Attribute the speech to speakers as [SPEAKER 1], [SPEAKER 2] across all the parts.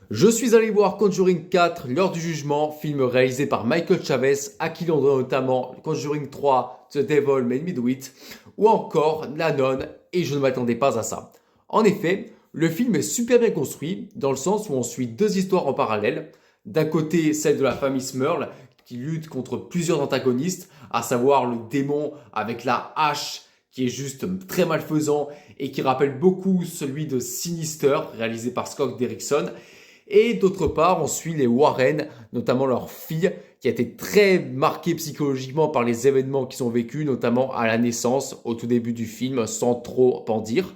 [SPEAKER 1] Je suis allé voir Conjuring 4, l'heure du jugement, film réalisé par Michael Chavez, à qui l'on doit notamment Conjuring 3, The Devil Made Me Do It, ou encore La Nonne, et je ne m'attendais pas à ça. En effet, le film est super bien construit, dans le sens où on suit deux histoires en parallèle. D'un côté, celle de la famille Smurl, qui lutte contre plusieurs antagonistes, à savoir le démon avec la hache, qui est juste très malfaisant et qui rappelle beaucoup celui de Sinister, réalisé par Scott Derrickson. Et d'autre part, on suit les Warren, notamment leur fille, qui a été très marquée psychologiquement par les événements qui sont vécus, notamment à la naissance, au tout début du film, sans trop en dire.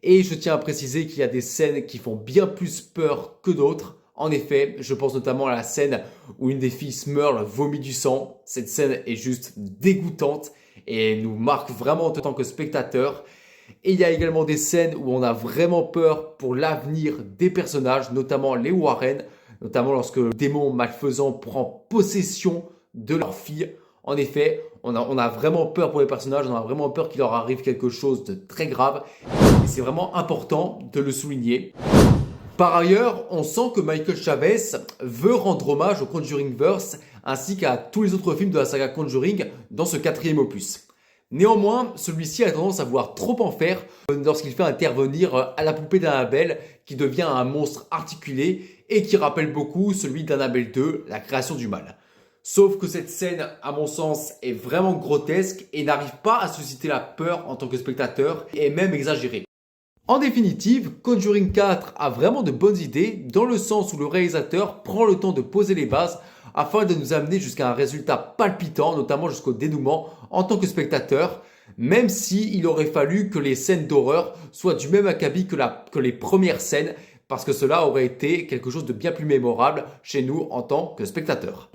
[SPEAKER 1] Et je tiens à préciser qu'il y a des scènes qui font bien plus peur que d'autres. En effet, je pense notamment à la scène où une des filles Smurl vomit du sang. Cette scène est juste dégoûtante et nous marque vraiment en tant que spectateur. Et il y a également des scènes où on a vraiment peur pour l'avenir des personnages, notamment les Warren, notamment lorsque le démon malfaisant prend possession de leur fille. En effet, on a vraiment peur pour les personnages, on a vraiment peur qu'il leur arrive quelque chose de très grave. Et c'est vraiment important de le souligner. Par ailleurs, on sent que Michael Chavez veut rendre hommage au Conjuringverse ainsi qu'à tous les autres films de la saga Conjuring dans ce quatrième opus. Néanmoins, celui-ci a tendance à vouloir trop en faire lorsqu'il fait intervenir à la poupée d'Annabelle qui devient un monstre articulé et qui rappelle beaucoup celui d'Annabelle 2, la création du mal. Sauf que cette scène, à mon sens, est vraiment grotesque et n'arrive pas à susciter la peur en tant que spectateur et est même exagérée. En définitive, Conjuring 4 a vraiment de bonnes idées dans le sens où le réalisateur prend le temps de poser les bases afin de nous amener jusqu'à un résultat palpitant, notamment jusqu'au dénouement en tant que spectateur, même si il aurait fallu que les scènes d'horreur soient du même acabit que les premières scènes, parce que cela aurait été quelque chose de bien plus mémorable chez nous en tant que spectateurs.